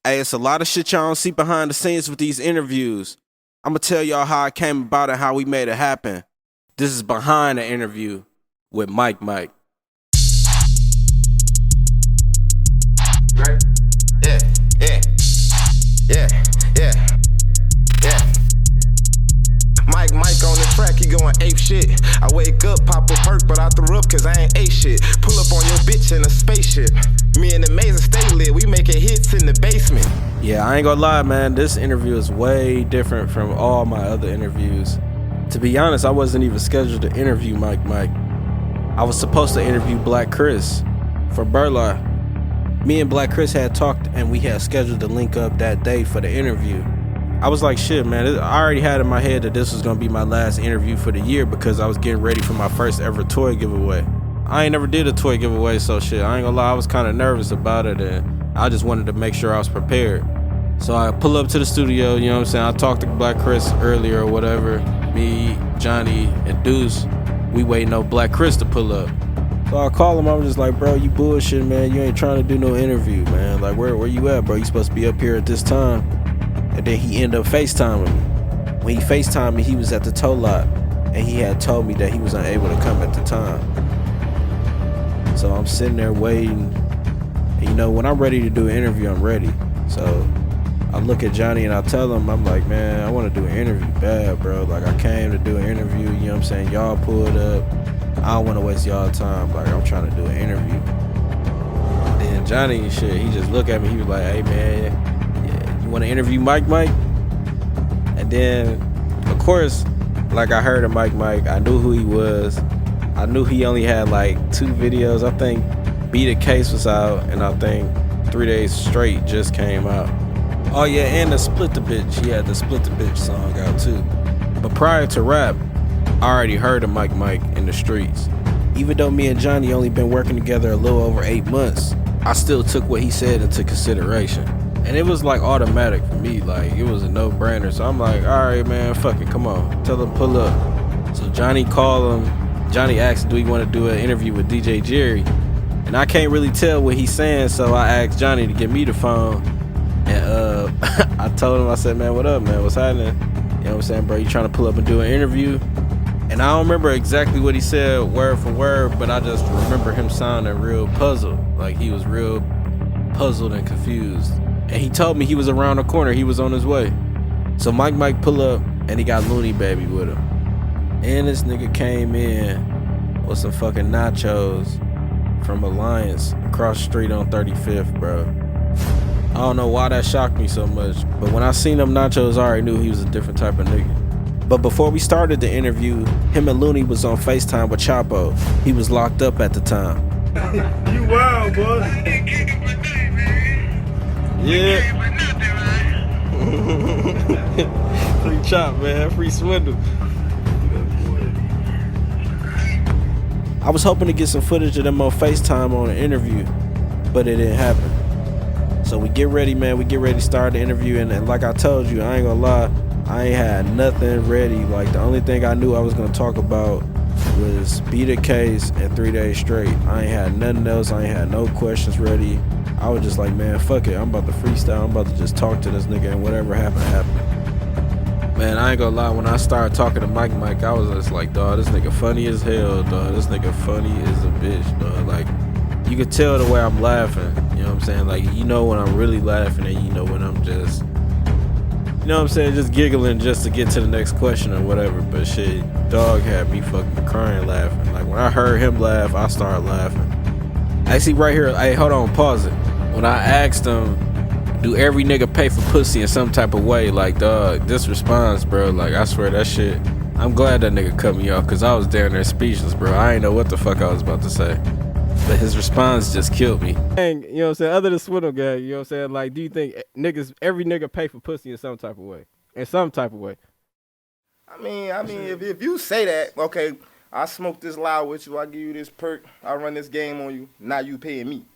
Hey, it's a lot of shit y'all don't see behind the scenes with these interviews. I'm gonna tell y'all how I came about it, how we made it happen. This is behind the interview with Mike. Right? Yeah, yeah, yeah, yeah, yeah. Mike on the track, he going ape shit. I wake up, pop a perk, but I threw up cause I ain't ate shit. Pull up on your bitch in a spaceship. Me and the Mason stay lit, we making hits in the basement. Yeah, I ain't gonna lie, man. This interview is way different from all my other interviews. To be honest, I wasn't even scheduled to interview Mike. I was supposed to interview Black Chris for Burla. Me and Black Chris had talked and we had scheduled to link up that day for the interview. I was like, shit, man, I already had in my head that this was gonna be my last interview for the year because I was getting ready for my first ever toy giveaway. I ain't never did a toy giveaway, so shit, I ain't gonna lie, I was kind of nervous about it and I just wanted to make sure I was prepared. So I pull up to the studio, you know what I'm saying? I talked to Black Chris earlier or whatever. Me, Johnny, and Deuce, we waiting on Black Chris to pull up. So I call him, I was just like, bro, you bullshit, man. You ain't trying to do no interview, man. Like, where you at, bro? You supposed to be up here at this time. And then he ended up FaceTiming me. When he FaceTimed me, he was at the tow lot. And he had told me that he was unable to come at the time. So I'm sitting there waiting. And you know, when I'm ready to do an interview, I'm ready. So I look at Johnny and I tell him, I'm like, man, I want to do an interview bad, bro. Like, I came to do an interview, you know what I'm saying? Y'all pulled up. I don't want to waste y'all time. Like, I'm trying to do an interview. And then Johnny and shit, he just looked at me. He was like, hey, man, yeah, you want to interview Mike? And then, of course, like I heard of Mike, I knew who he was. I knew he only had like 2 videos. I think Beat the Case was out, and I think 3 Days Straight just came out. Oh yeah, and the Split the Bitch. He had the Split the Bitch song out too. But prior to rap, I already heard of Mike in the streets. Even though me and Johnny only been working together a little over 8 months, I still took what he said into consideration. And it was like automatic for me, like it was a no-brainer. So I'm like, all right, man, fuck it, come on, tell him pull up. So Johnny called him. Johnny asked, do he want to do an interview with DJ Jerry? And I can't really tell what he's saying, so I asked Johnny to give me the phone. And I told him, I said, man, what up, man? What's happening? You know what I'm saying, bro? You trying to pull up and do an interview? And I don't remember exactly what he said word for word, but I just remember him sounding real puzzled. Like he was real puzzled and confused. And he told me he was around the corner. He was on his way. So Mike pull up and he got Looney Baby with him. And this nigga came in with some fucking nachos from Alliance across the street on 35th, bro. I don't know why that shocked me so much, but when I seen them nachos, I already knew he was a different type of nigga. But before we started the interview, him and Looney was on FaceTime with Chapo. He was locked up at the time. You wild, boy. Yeah. Free chop, man. Free swindle. I was hoping to get some footage of them on FaceTime on the interview, but it didn't happen. So we get ready, man. We get ready to start the interview, and like I told you, I ain't gonna lie, I ain't had nothing ready. Like the only thing I knew I was gonna talk about was Beat the Case and 3 Days Straight. I ain't had nothing else. I ain't had no questions ready. I was just like, man, fuck it. I'm about to freestyle. I'm about to just talk to this nigga, and whatever happened, happened. Man, I ain't gonna lie. When I started talking to Mike, I was just like, dawg, this nigga funny as hell, dawg. This nigga funny as a bitch, dawg. Like, you could tell the way I'm laughing. You know what I'm saying? Like, you know when I'm really laughing, and you know when I'm just, you know what I'm saying, just giggling just to get to the next question or whatever. But shit, dog had me fucking crying laughing. Like, when I heard him laugh, I started laughing. I see right here, hey, hold on, pause it. When I asked him, do every nigga pay for pussy in some type of way? Like, dog, this response, bro, like, I swear that shit, I'm glad that nigga cut me off, because I was down there speechless, bro. I ain't know what the fuck I was about to say. But his response just killed me. Dang, you know what I'm saying? Other than Swindle Gang, you know what I'm saying? Like, do you think every nigga pay for pussy in some type of way? In some type of way? I mean, if you say that, okay, I smoke this loud with you, I give you this perk, I run this game on you, now you paying me.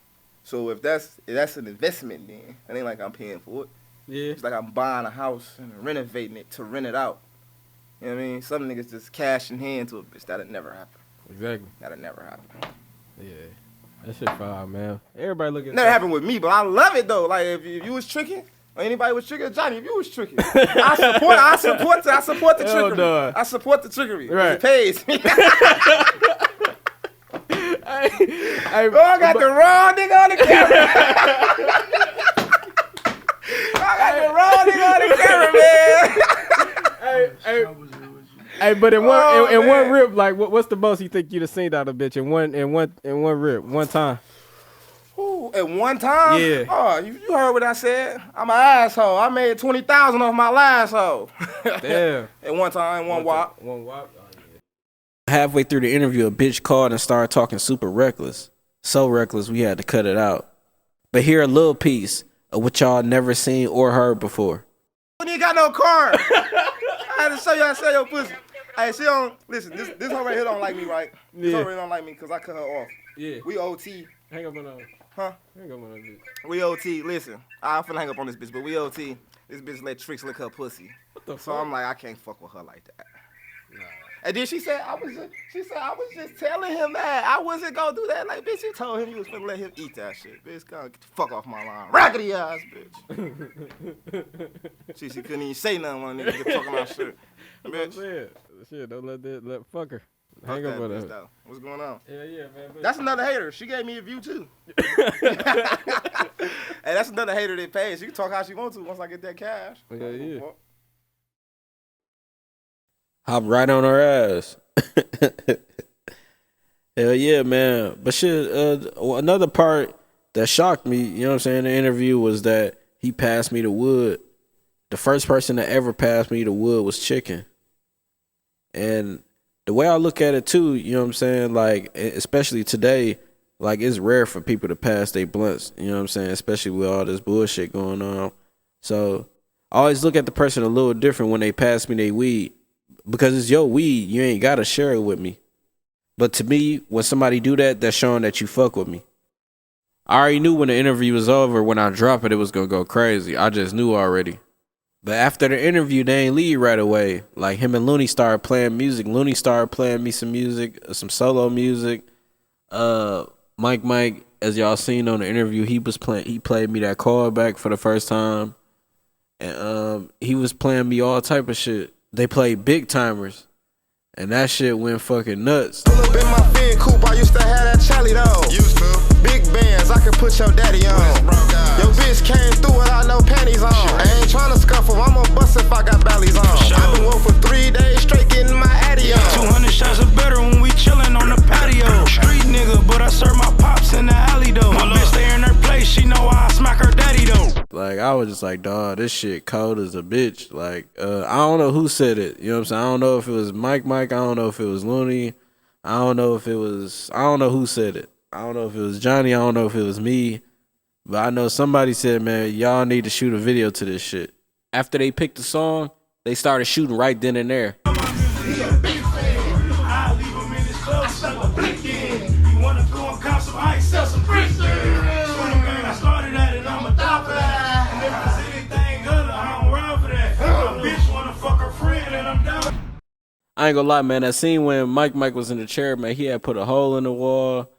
So if that's an investment, then it ain't like I'm paying for it. Yeah. It's like I'm buying a house and renovating it to rent it out. You know what I mean? Some niggas just cash in hand to a bitch. That'll never happen. Exactly. That'll never happen. Yeah. That shit fire, man. Everybody look at Never happened with me, but I love it though. Like if you was tricking, or anybody was tricking, Johnny, if you was tricking, I support the Hell trickery. no. I support the trickery. Right. It pays me. Hey, I got the wrong nigga on the camera. I got the wrong nigga on the camera, man. Hey, but in one Oh, one rip, like what's the most you think you'd have seen out of a bitch in one rip, one time? Ooh, at one time? Yeah. Oh, you heard what I said. I'm an asshole. I made 20,000 off my last hoe. Damn. At one time, one wop. One wop. Oh, yeah. Halfway through the interview, a bitch called and started talking super reckless. So reckless, we had to cut it out. But here a little piece of what y'all never seen or heard before. You ain't got no car. I had to show you how to sell your pussy. Hey, she don't, listen, this hoe right here don't like me, right? This hoe really don't like me because I cut her off. Yeah. We OT. Hang up on that. Huh? Hang up on that bitch. We OT. Listen, I'm finna hang up on this bitch, but we OT. This bitch let tricks lick her pussy. What the So fuck? I'm like, I can't fuck with her like that. Nah. And then she said, I was just telling him that. I wasn't gonna do that. Like, bitch, you told him you was finna let him eat that shit. Bitch, come get the fuck off my line. Raggedy ass, bitch. she couldn't even say nothing when a nigga get talking about shit. Bitch. Shit, don't let fuck her. Fuck Hang up that on bitch, that. though. What's going on? Yeah, man. That's another hater. She gave me a view, too. Hey, that's another hater that pays. She can talk how she wants to once I get that cash. Yeah. Hop right on her ass. Hell yeah, man. But shit, another part that shocked me, you know what I'm saying, in the interview was that he passed me the wood. The first person that ever passed me the wood was Chicken. And the way I look at it too, you know what I'm saying, like, especially today, like, it's rare for people to pass their blunts, you know what I'm saying, especially with all this bullshit going on. So I always look at the person a little different when they pass me their weed. Because it's your weed, you ain't gotta share it with me. But to me, when somebody do that, that's showing that you fuck with me. I already knew when the interview was over, when I drop it, it was gonna go crazy. I just knew already. But after the interview, they ain't leave right away. Like, him and Looney started playing music. Looney started playing me some music, some solo music. Mike, as y'all seen on the interview, he played me that callback for the first time. And he was playing me all type of shit. They played Big Timers, and that shit went fucking nuts. Pull up in my Finn coupe, I used to have that Charlie though. Used to. Big bands, I could put your daddy on. Your bitch came through without no panties on. I ain't tryna scuffle, I'ma bust if I got bellies on. I been woke for 3 days straight getting my addy on. 200 shots are better when we chillin' on the patio. Street nigga, but I serve my pops in the alley though. My bitch stay in her place, she know I smack her daddy though. Like, I was just like, dawg, this shit cold as a bitch. Like, I don't know who said it. You know what I'm saying? I don't know if it was Mike. I don't know if it was Looney. I don't know who said it. I don't know if it was Johnny. I don't know if it was me. But I know somebody said, man, y'all need to shoot a video to this shit. After they picked the song, they started shooting right then and there. I ain't gonna lie, man. That scene when Mike was in the chair, man, he had put a hole in the wall.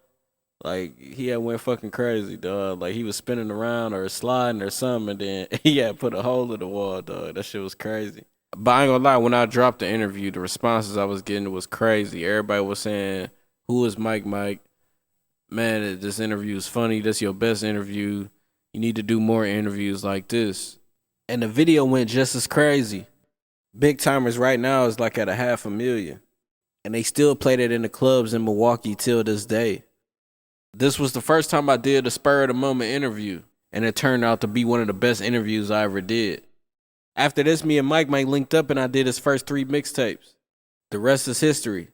Like, he had went fucking crazy, dog. Like, he was spinning around or sliding or something, and then he had put a hole in the wall, dog. That shit was crazy. But I ain't gonna lie, when I dropped the interview, the responses I was getting was crazy. Everybody was saying, who is Mike? Man, this interview is funny. That's your best interview. You need to do more interviews like this. And the video went just as crazy. Big Timers right now is like at 500,000. And they still played it in the clubs in Milwaukee till this day. This was the first time I did a spur of the moment interview. And it turned out to be one of the best interviews I ever did. After this, me and Mike linked up and I did his first 3 mixtapes. The rest is history.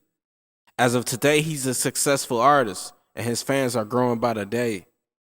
As of today, he's a successful artist. And his fans are growing by the day.